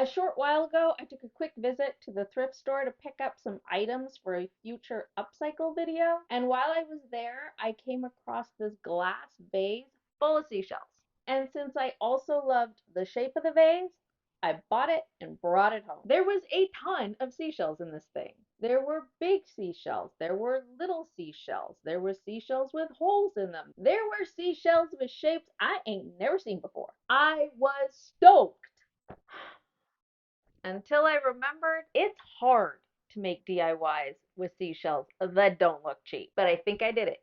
A short while ago, I took a quick visit to the thrift store to pick up some items for a future upcycle video, and while I was there, I came across this glass vase full of seashells. And since I also loved the shape of the vase, I bought it and brought it home. There was a ton of seashells in this thing. There were big seashells, there were little seashells, there were seashells with holes in them, there were seashells with shapes I ain't never seen before. I was stoked until I remembered it's hard to make DIYs with seashells that don't look cheap, but I think I did it.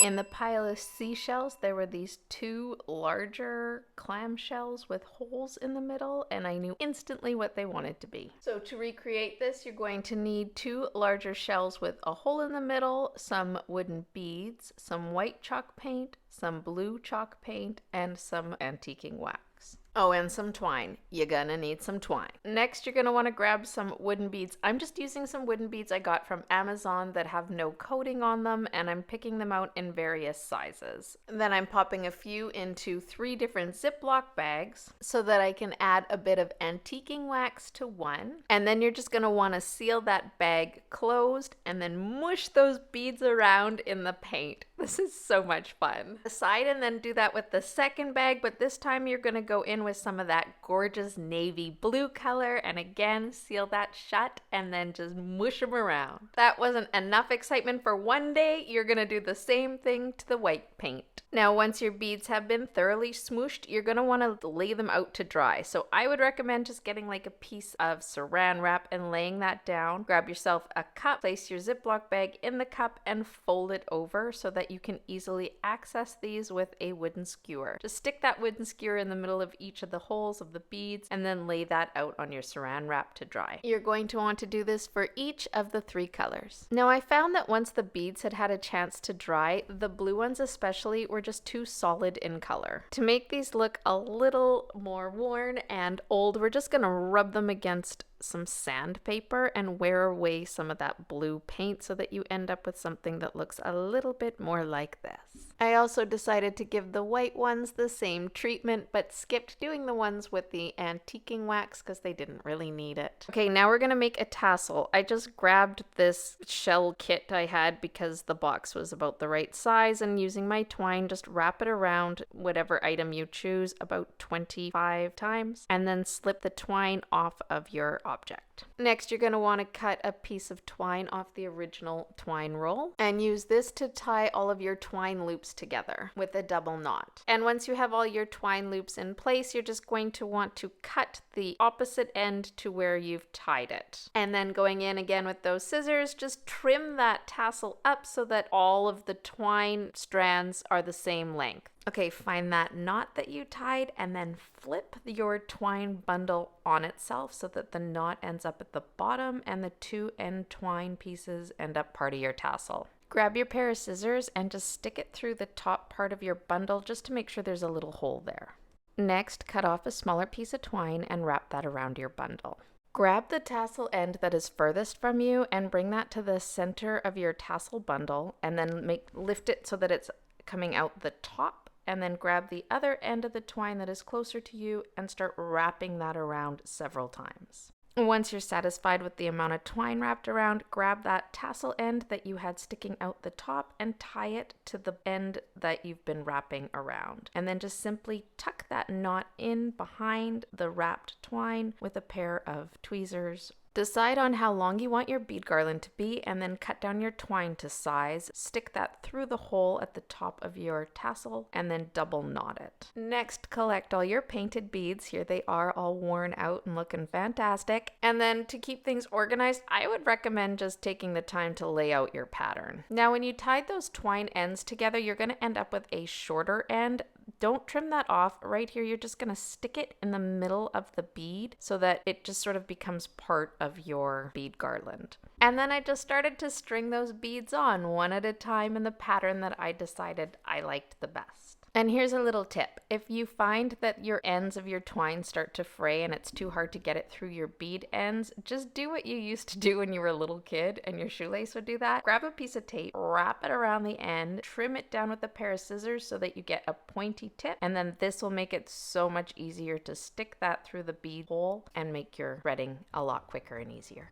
In the pile of seashells, there were these two larger clamshells with holes in the middle, and I knew instantly what they wanted to be. So to recreate this, you're going to need two larger shells with a hole in the middle, some wooden beads, some white chalk paint, some blue chalk paint, and some antiquing wax. Oh, and some twine. You're gonna need some twine. Next, you're gonna want to grab some wooden beads. I'm just using some wooden beads I got from Amazon that have no coating on them, and I'm picking them out in various sizes. Then I'm popping a few into 3 different Ziploc bags so that I can add a bit of antiquing wax to one. And then you're just gonna want to seal that bag closed and then mush those beads around in the paint. This is so much fun. Aside and then do that with the second bag, but this time you're gonna go in with some of that gorgeous navy blue color and again seal that shut and then just mush them around. That wasn't enough excitement for one day, you're gonna do the same thing to the white paint. Now once your beads have been thoroughly smooshed, you're gonna wanna lay them out to dry. So I would recommend just getting like a piece of saran wrap and laying that down. Grab yourself a cup, place your Ziploc bag in the cup and fold it over so that you can easily access these with a wooden skewer. Just stick that wooden skewer in the middle of each of the holes of the beads and then lay that out on your saran wrap to dry. You're going to want to do this for each of the 3 colors. Now I found that once the beads had had a chance to dry, the blue ones especially were just too solid in color. To make these look a little more worn and old, we're just gonna rub them against some sandpaper and wear away some of that blue paint so that you end up with something that looks a little bit more like this. I also decided to give the white ones the same treatment but skipped doing the ones with the antiquing wax because they didn't really need it. Okay, now we're gonna make a tassel. I just grabbed this shell kit I had because the box was about the right size, and using my twine, just wrap it around whatever item you choose about 25 times and then slip the twine off of your object. Next, you're going to want to cut a piece of twine off the original twine roll and use this to tie all of your twine loops together with a double knot. And once you have all your twine loops in place, you're just going to want to cut the opposite end to where you've tied it. And then going in again with those scissors, just trim that tassel up so that all of the twine strands are the same length. Okay, find that knot that you tied and then flip your twine bundle on itself so that the knot ends up at the bottom and the 2 end twine pieces end up part of your tassel. Grab your pair of scissors and just stick it through the top part of your bundle just to make sure there's a little hole there. Next, cut off a smaller piece of twine and wrap that around your bundle. Grab the tassel end that is furthest from you and bring that to the center of your tassel bundle and then lift it so that it's coming out the top. And then grab the other end of the twine that is closer to you and start wrapping that around several times. Once you're satisfied with the amount of twine wrapped around, grab that tassel end that you had sticking out the top and tie it to the end that you've been wrapping around. And then just simply tuck that knot in behind the wrapped twine with a pair of tweezers. Decide on how long you want your bead garland to be and then cut down your twine to size. Stick that through the hole at the top of your tassel and then double knot it. Next, collect all your painted beads. Here they are, all worn out and looking fantastic. And then to keep things organized, I would recommend just taking the time to lay out your pattern. Now, when you tied those twine ends together, you're going to end up with a shorter end. Don't trim that off. Right here, you're just going to stick it in the middle of the bead so that it just sort of becomes part of your bead garland. And then I just started to string those beads on one at a time in the pattern that I decided I liked the best. And here's a little tip. If you find that your ends of your twine start to fray and it's too hard to get it through your bead ends, just do what you used to do when you were a little kid and your shoelace would do that. Grab a piece of tape, wrap it around the end, trim it down with a pair of scissors so that you get a pointy tip, and then this will make it so much easier to stick that through the bead hole and make your threading a lot quicker and easier.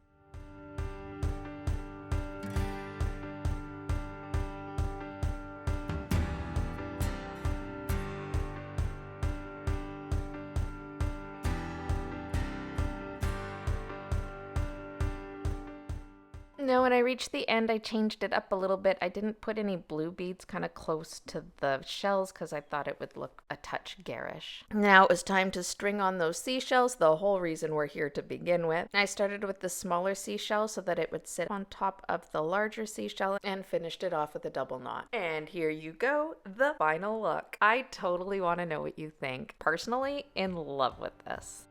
Now when I reached the end, I changed it up a little bit. I didn't put any blue beads kind of close to the shells because I thought it would look a touch garish. Now it was time to string on those seashells, the whole reason we're here to begin with. I started with the smaller seashell so that it would sit on top of the larger seashell and finished it off with a double knot. And here you go, the final look. I totally want to know what you think. Personally, in love with this.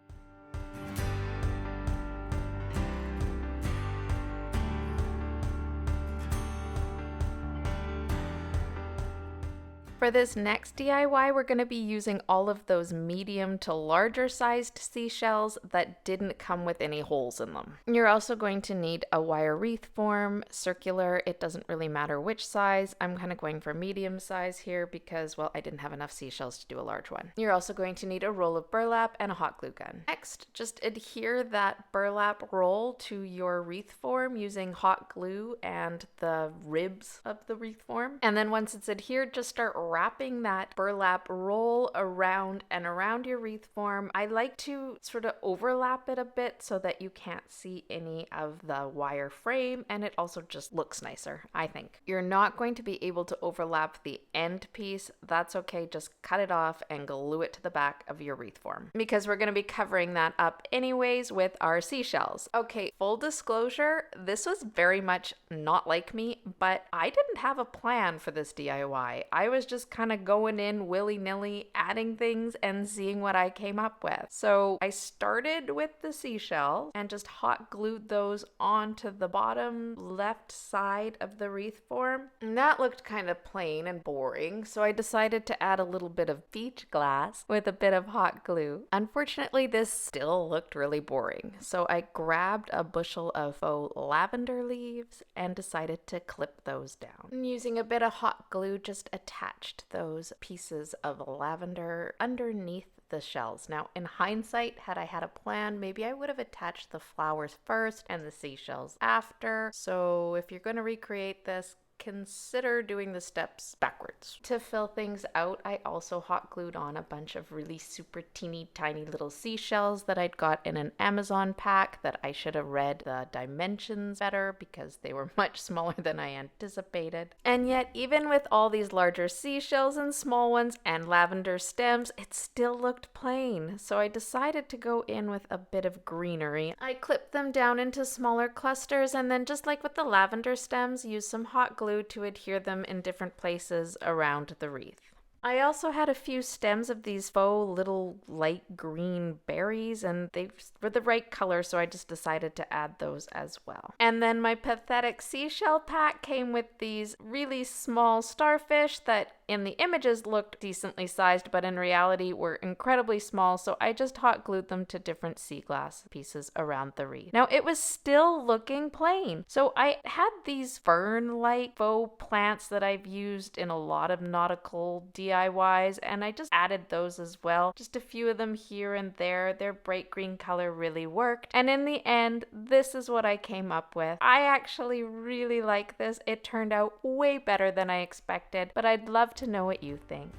For this next DIY, we're going to be using all of those medium to larger sized seashells that didn't come with any holes in them. You're also going to need a wire wreath form, circular, it doesn't really matter which size. I'm kind of going for medium size here because, well, I didn't have enough seashells to do a large one. You're also going to need a roll of burlap and a hot glue gun. Next, just adhere that burlap roll to your wreath form using hot glue and the ribs of the wreath form. And then once it's adhered, just start wrapping that burlap roll around and around your wreath form. I like to sort of overlap it a bit so that you can't see any of the wire frame, and it also just looks nicer, I think. You're not going to be able to overlap the end piece. That's okay, just cut it off and glue it to the back of your wreath form because we're going to be covering that up anyways with our seashells. Okay, full disclosure, this was very much not like me, but I didn't have a plan for this DIY. I was just kind of going in willy-nilly, adding things and seeing what I came up with. So I started with the seashell and just hot glued those onto the bottom left side of the wreath form. And that looked kind of plain and boring, so I decided to add a little bit of beach glass with a bit of hot glue. Unfortunately, this still looked really boring, so I grabbed a bushel of faux lavender leaves and decided to clip those down. And using a bit of hot glue, just attached those pieces of lavender underneath the shells. Now, in hindsight, had I had a plan, maybe I would have attached the flowers first and the seashells after. So if you're going to recreate this, consider doing the steps backwards. To fill things out, I also hot glued on a bunch of really super teeny tiny little seashells that I'd got in an Amazon pack that I should have read the dimensions better because they were much smaller than I anticipated. And yet, even with all these larger seashells and small ones and lavender stems, it still looked plain. So I decided to go in with a bit of greenery. I clipped them down into smaller clusters and then, just like with the lavender stems, used some hot glue to adhere them in different places around the wreath. I also had a few stems of these faux little light green berries, and they were the right color, so I just decided to add those as well. And then my pathetic seashell pack came with these really small starfish that in the images looked decently sized, but in reality were incredibly small, so I just hot glued them to different sea glass pieces around the wreath. Now, it was still looking plain, so I had these fern-like faux plants that I've used in a lot of nautical DIYs, and I just added those as well. Just a few of them here and there. Their bright green color really worked, and in the end, this is what I came up with. I actually really like this. It turned out way better than I expected, but I'd love to know what you think.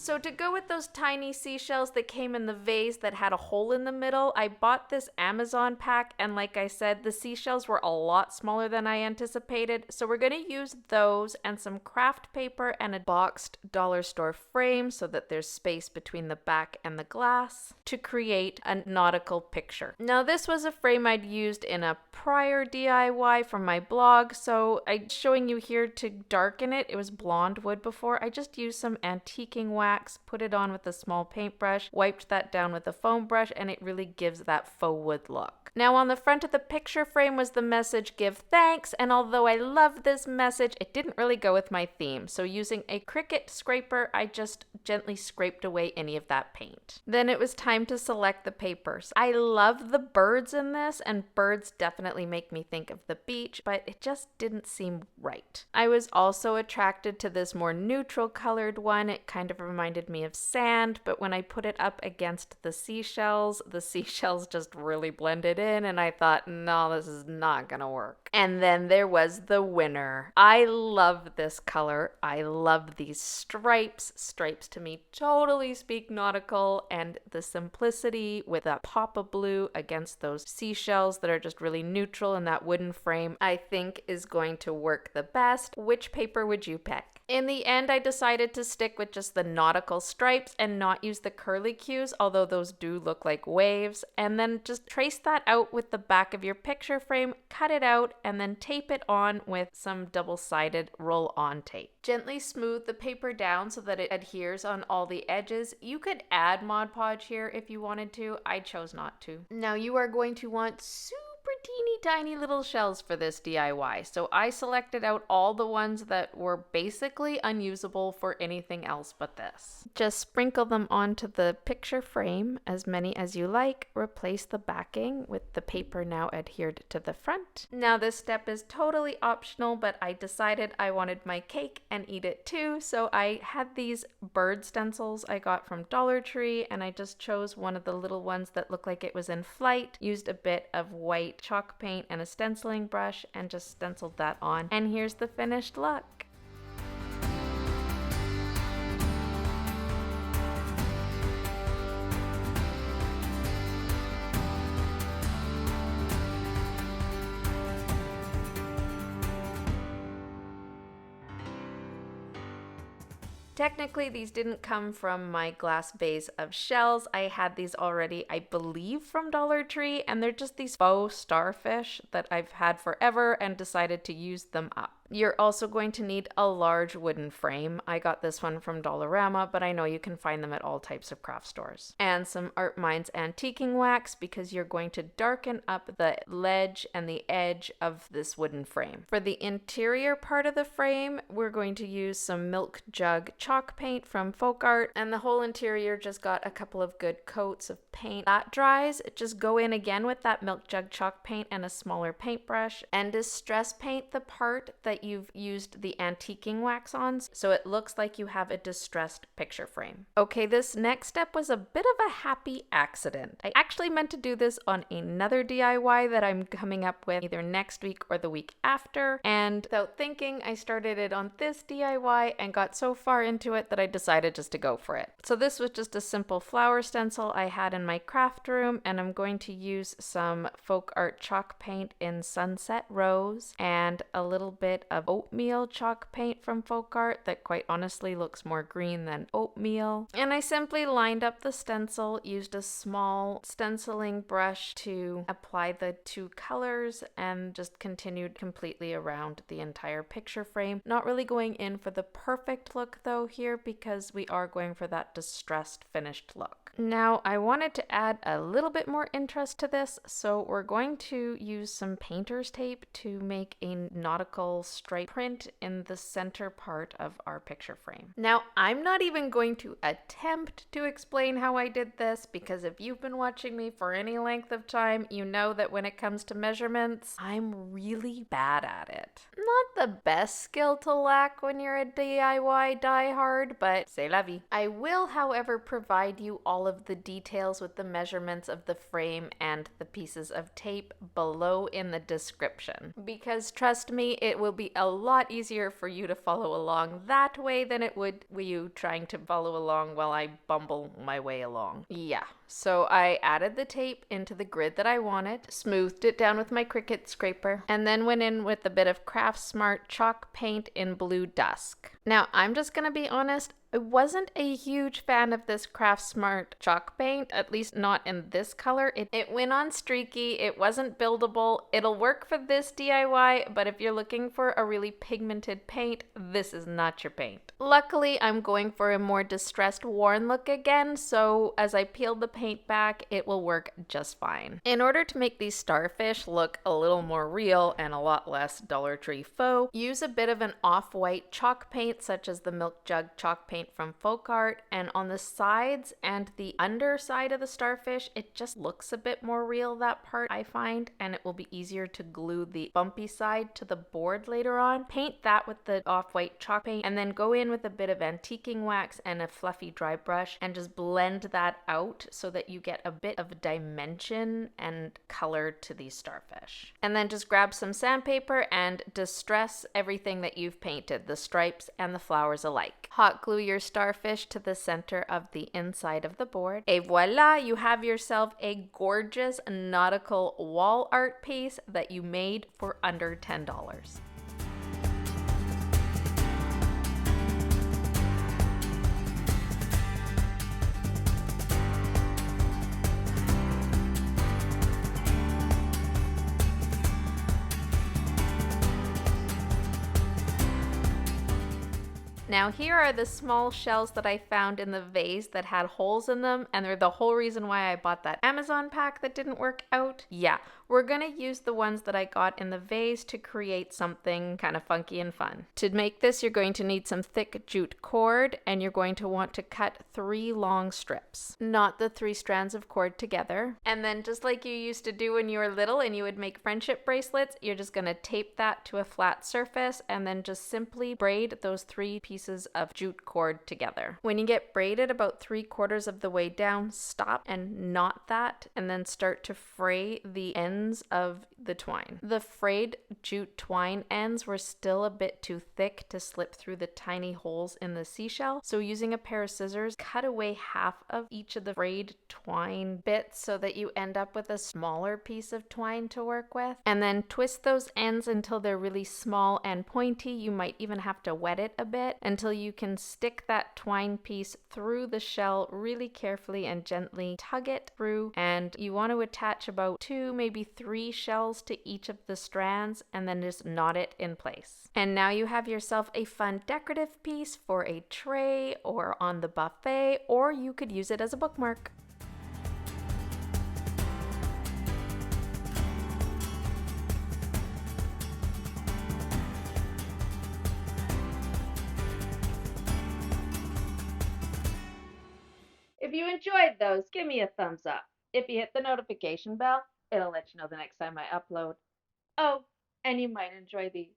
So to go with those tiny seashells that came in the vase that had a hole in the middle, I bought this Amazon pack, and like I said, the seashells were a lot smaller than I anticipated, so we're going to use those and some craft paper and a boxed dollar store frame so that there's space between the back and the glass to create a nautical picture. Now this was a frame I'd used in a prior DIY from my blog, so I'm showing you here to darken it. It was blonde wood before. I just used some antiquing wax, put it on with a small paintbrush, wiped that down with a foam brush, and it really gives that faux wood look. Now on the front of the picture frame was the message, "Give thanks," and although I love this message, it didn't really go with my theme. So using a Cricut scraper, I just gently scraped away any of that paint. Then it was time to select the papers. I love the birds in this, and birds definitely make me think of the beach, but it just didn't seem right. I was also attracted to this more neutral colored one. It kind of reminded me of sand, but when I put it up against the seashells just really blended in, and I thought, no, this is not gonna work. And then there was the winner. I love this color. I love these stripes. Stripes to me totally speak nautical, and the simplicity with that pop of blue against those seashells that are just really neutral in that wooden frame, I think is going to work the best. Which paper would you pick? In the end, I decided to stick with just the nautical stripes and not use the curly cues, although those do look like waves, and then just trace that out with the back of your picture frame, cut it out, and then tape it on with some double-sided roll-on tape. Gently smooth the paper down so that it adheres on all the edges. You could add Mod Podge here if you wanted to. I chose not to. Now you are going to want super teeny tiny little shells for this DIY, so I selected out all the ones that were basically unusable for anything else but this. Just sprinkle them onto the picture frame, as many as you like. Replace the backing with the paper now adhered to the front. Now this step is totally optional, but I decided I wanted my cake and eat it too, so I had these bird stencils I got from Dollar Tree, and I just chose one of the little ones that looked like it was in flight, used a bit of white chalk paint and a stenciling brush, and just stenciled that on. And here's the finished look. Technically, these didn't come from my glass vase of shells. I had these already, I believe, from Dollar Tree, and they're just these faux starfish that I've had forever and decided to use them up. You're also going to need a large wooden frame. I got this one from Dollarama, but I know you can find them at all types of craft stores. And some Art Minds antiquing wax, because you're going to darken up the ledge and the edge of this wooden frame. For the interior part of the frame, we're going to use some Milk Jug chalk paint from Folk Art, and the whole interior just got a couple of good coats of paint. That dries, just go in again with that Milk Jug chalk paint and a smaller paintbrush, and distress paint the part that you've used the antiquing wax on, so it looks like you have a distressed picture frame. Okay, this next step was a bit of a happy accident. I actually meant to do this on another DIY that I'm coming up with either next week or the week after, and without thinking, I started it on this DIY and got so far into it that I decided just to go for it. So this was just a simple flower stencil I had in my craft room, and I'm going to use some Folk Art chalk paint in Sunset Rose and a little bit of oatmeal chalk paint from Folk Art that quite honestly looks more green than oatmeal. And I simply lined up the stencil, used a small stenciling brush to apply the two colors, and just continued completely around the entire picture frame. Not really going in for the perfect look though here, because we are going for that distressed finished look. Now I wanted to add a little bit more interest to this, so we're going to use some painter's tape to make a nautical stripe print in the center part of our picture frame. Now I'm not even going to attempt to explain how I did this, because if you've been watching me for any length of time, you know that when it comes to measurements, I'm really bad at it. Not the best skill to lack when you're a DIY diehard, but c'est la vie. I will, however, provide you all all of the details with the measurements of the frame and the pieces of tape below in the description. Because trust me, it will be a lot easier for you to follow along that way than it would with you trying to follow along while I bumble my way along. Yeah, so I added the tape into the grid that I wanted, smoothed it down with my Cricut scraper, and then went in with a bit of Craft Smart chalk paint in Blue Dusk. Now, I'm just gonna be honest, I wasn't a huge fan of this Craft Smart chalk paint, at least not in this color. It went on streaky, it wasn't buildable. It'll work for this DIY, but if you're looking for a really pigmented paint, this is not your paint. Luckily, I'm going for a more distressed, worn look again, so as I peel the paint back, it will work just fine. In order to make these starfish look a little more real and a lot less Dollar Tree faux, use a bit of an off-white chalk paint, such as the Milk Jug chalk paint from Folk Art, and on the sides and the underside of the starfish, it just looks a bit more real, that part, I find, and it will be easier to glue the bumpy side to the board later on. Paint that with the off-white chalk paint, and then go in with a bit of antiquing wax and a fluffy dry brush and just blend that out so that you get a bit of dimension and color to these starfish. And then just grab some sandpaper and distress everything that you've painted, the stripes and the flowers alike. Hot glue your starfish to the center of the inside of the board. Et voila, you have yourself a gorgeous nautical wall art piece that you made for under $10. Now here are the small shells that I found in the vase that had holes in them, and they're the whole reason why I bought that Amazon pack that didn't work out. Yeah, we're gonna use the ones that I got in the vase to create something kind of funky and fun. To make this, you're going to need some thick jute cord, and you're going to want to cut 3 long strips, not the 3 strands of cord together. And then just like you used to do when you were little and you would make friendship bracelets, you're just gonna tape that to a flat surface and then just simply braid those 3 pieces of jute cord together. When you get braided about 3/4 of the way down, stop and knot that, and then start to fray the ends of the twine. The frayed jute twine ends were still a bit too thick to slip through the tiny holes in the seashell, so using a pair of scissors, cut away half of each of the frayed twine bits so that you end up with a smaller piece of twine to work with, and then twist those ends until they're really small and pointy. You might even have to wet it a bit until you can stick that twine piece through the shell really carefully and gently tug it through, and you want to attach about 2, maybe 3 shells to each of the strands and then just knot it in place. And now you have yourself a fun decorative piece for a tray or on the buffet, or you could use it as a bookmark. If you enjoyed those, give me a thumbs up. If you hit the notification bell, it'll let you know the next time I upload. Oh, and you might enjoy the